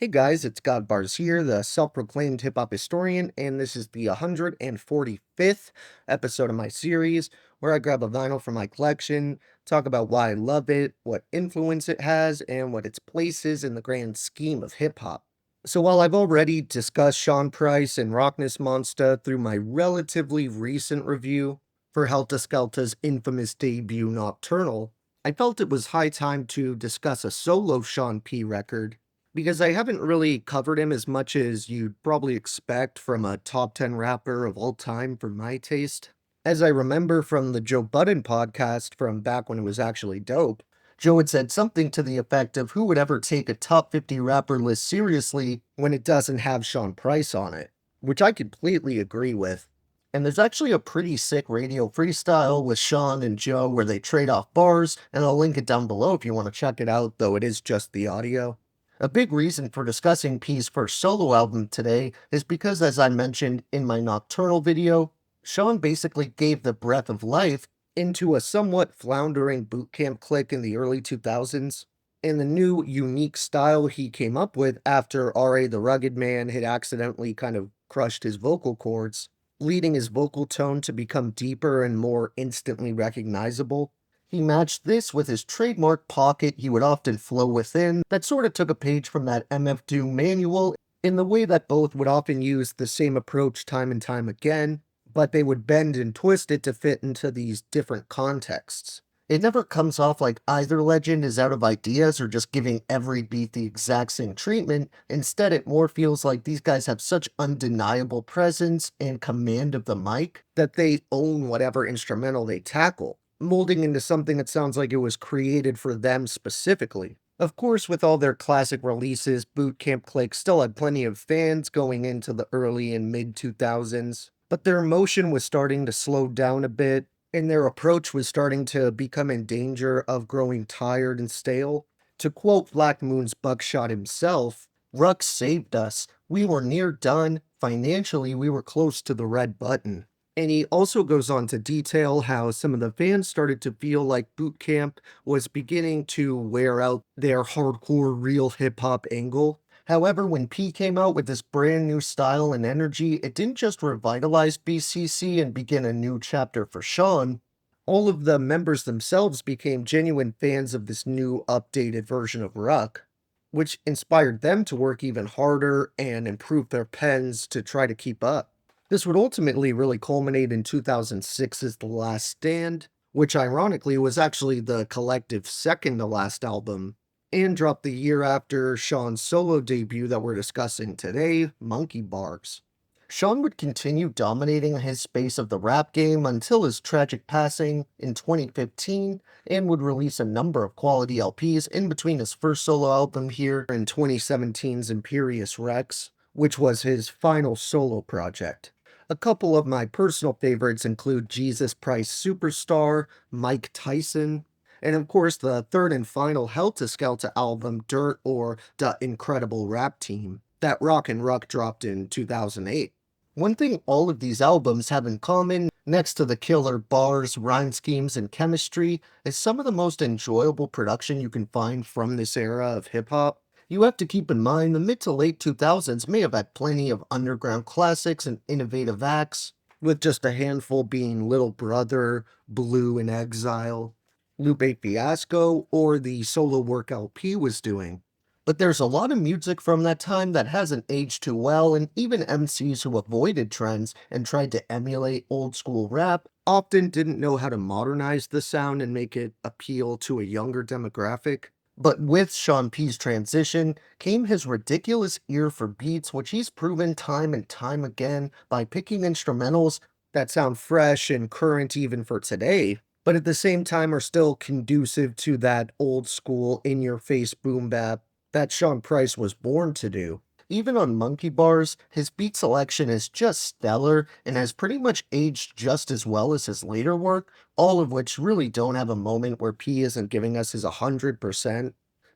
Hey guys, it's Barz here, the self-proclaimed hip-hop historian, and this is the 145th episode of my series, where I grab a vinyl from my collection, talk about why I love it, what influence it has, and what its place is in the grand scheme of hip-hop. So while I've already discussed Sean Price and Rockness Monster through my relatively recent review for Helter Skelter's infamous debut Nocturnal, I felt it was high time to discuss a solo Sean P record because I haven't really covered him as much as you'd probably expect from a top 10 rapper of all time for my taste. As I remember from the Joe Budden podcast from back when it was actually dope, Joe had said something to the effect of who would ever take a top 50 rapper list seriously when it doesn't have Sean Price on it, which I completely agree with. And there's actually a pretty sick radio freestyle with Sean and Joe where they trade off bars, and I'll link it down below if you want to check it out, though it is just the audio. A big reason for discussing P's first solo album today is because, as I mentioned in my Nocturnal video, Sean basically gave the breath of life into a somewhat floundering bootcamp clique in the early 2000s, and the new, unique style he came up with after R.A. the Rugged Man had accidentally kind of crushed his vocal cords, leading his vocal tone to become deeper and more instantly recognizable. He matched this with his trademark pocket he would often flow within that sort of took a page from that MF Doom manual in the way that both would often use the same approach time and time again, but they would bend and twist it to fit into these different contexts. It never comes off like either legend is out of ideas or just giving every beat the exact same treatment. Instead, it more feels like these guys have such undeniable presence and command of the mic that they own whatever instrumental they tackle, molding into something that sounds like it was created for them specifically. Of course, with all their classic releases, Boot Camp Clique still had plenty of fans going into the early and mid 2000s, but their emotion was starting to slow down a bit, and their approach was starting to become in danger of growing tired and stale. To quote Black Moon's Buckshot himself, Ruck saved us. We were near done. Financially, we were close to the red button. And he also goes on to detail how some of the fans started to feel like boot camp was beginning to wear out their hardcore real hip hop angle. However, when P came out with this brand new style and energy, it didn't just revitalize BCC and begin a new chapter for Sean. All of the members themselves became genuine fans of this new updated version of Ruck, which inspired them to work even harder and improve their pens to try to keep up. This would ultimately really culminate in 2006's The Last Stand, which ironically was actually the collective's second to last album, and dropped the year after Sean's solo debut that we're discussing today, Monkey Bars. Sean would continue dominating his space of the rap game until his tragic passing in 2015, and would release a number of quality LPs in between his first solo album here and 2017's Imperious Rex, which was his final solo project. A couple of my personal favorites include Jesus Price Superstar, Mike Tyson, and of course the third and final Helter Skelter album, Dirt or The Incredible Rap Team, that Rock and Ruck dropped in 2008. One thing all of these albums have in common, next to the killer bars, rhyme schemes, and chemistry, is some of the most enjoyable production you can find from this era of hip-hop. You have to keep in mind the mid to late 2000s may have had plenty of underground classics and innovative acts, with just a handful being Little Brother, Blue in Exile, Lupe Fiasco, or the solo work LP was doing. But there's a lot of music from that time that hasn't aged too well, and even MCs who avoided trends and tried to emulate old school rap often didn't know how to modernize the sound and make it appeal to a younger demographic. But with Sean P's transition came his ridiculous ear for beats, which he's proven time and time again by picking instrumentals that sound fresh and current even for today, but at the same time are still conducive to that old school in-your-face boom bap that Sean Price was born to do. Even on Monkey Bars, his beat selection is just stellar and has pretty much aged just as well as his later work, all of which really don't have a moment where P isn't giving us his 100%,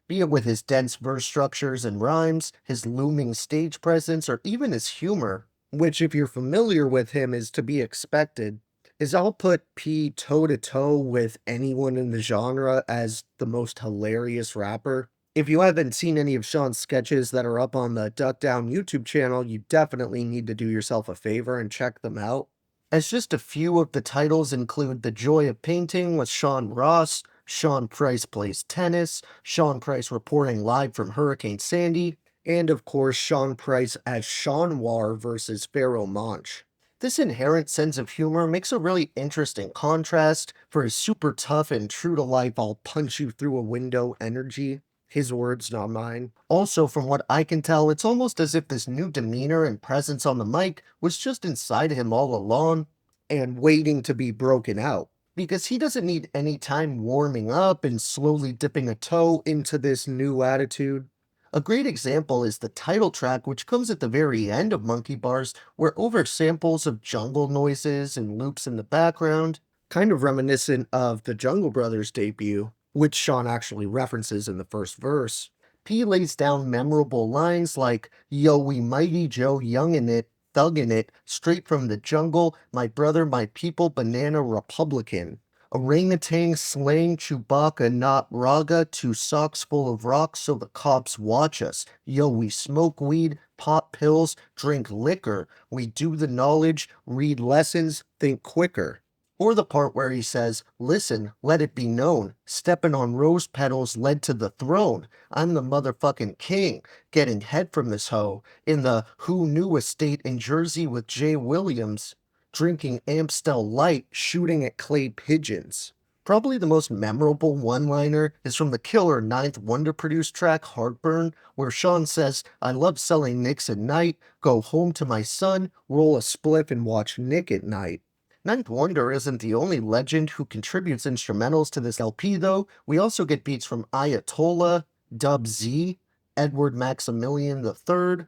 be it with his dense verse structures and rhymes, his looming stage presence, or even his humor, which if you're familiar with him is to be expected, is I'll put P toe to toe with anyone in the genre as the most hilarious rapper. If you haven't seen any of Sean's sketches that are up on the Duck Down YouTube channel, you definitely need to do yourself a favor and check them out. As just a few of the titles include The Joy of Painting with Sean Ross, Sean Price Plays Tennis, Sean Price reporting live from Hurricane Sandy, and of course Sean Price as Sean War versus Pharaoh Monch. This inherent sense of humor makes a really interesting contrast for his super tough and true to life I'll punch you through a window energy. His words, not mine. Also, from what I can tell, it's almost as if this new demeanor and presence on the mic was just inside him all along and waiting to be broken out. Because he doesn't need any time warming up and slowly dipping a toe into this new attitude. A great example is the title track, which comes at the very end of Monkey Bars, where over samples of jungle noises and loops in the background, kind of reminiscent of the Jungle Brothers debut, which Sean actually references in the first verse. P lays down memorable lines like, "Yo, we mighty Joe, young in it, thuggin' it, straight from the jungle, my brother, my people, banana Republican. Orangutan slaying Chewbacca, not Raga, 2 socks full of rocks so the cops watch us. Yo, we smoke weed, pop pills, drink liquor. We do the knowledge, read lessons, think quicker." Or the part where he says, "Listen, let it be known, stepping on rose petals led to the throne. I'm the motherfucking king, getting head from this hoe, in the Who Knew estate in Jersey with Jay Williams, drinking Amstel Light, shooting at clay pigeons." Probably the most memorable one-liner is from the killer Ninth Wonder produced track Heartburn, where Sean says, "I love selling nicks at night, go home to my son, roll a spliff and watch Nick at night." Ninth Wonder isn't the only legend who contributes instrumentals to this LP, though. We also get beats from Ayatollah, Dub Z, Edward Maximilian III,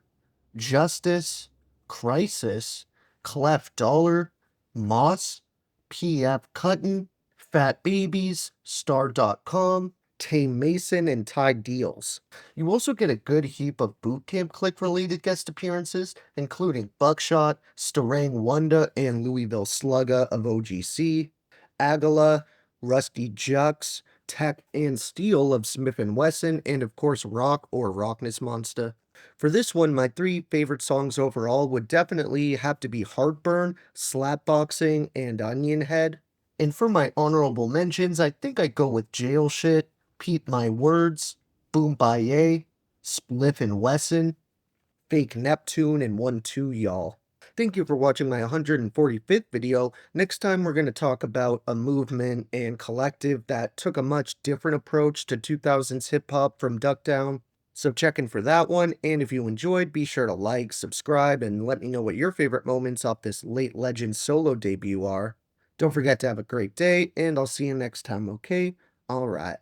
Justice, Crisis, Clef Dollar, Moss, P.F. Cutton, Fat Babies, Star.com, Tame Mason, and Ty Deals. You also get a good heap of Bootcamp Click related guest appearances, including Buckshot, Starang Wanda, and Louisville Slugga of OGC, Agala, Rusty Jux, Tech and Steel of Smith & Wesson, and of course Rock or Rockness Monster. For this one, my 3 favorite songs overall would definitely have to be Heartburn, Slapboxing, and Onion Head. And for my honorable mentions, I think I'd go with Jail Shit, Peep My Words, Boom Baye, Spliff and Wesson, Fake Neptune, and 1-2 Y'all. Thank you for watching my 145th video. Next time we're going to talk about a movement and collective that took a much different approach to 2000s hip-hop from Duck Down. So check in for that one, and if you enjoyed, be sure to like, subscribe, and let me know what your favorite moments off this late legend solo debut are. Don't forget to have a great day, and I'll see you next time, okay? Alright.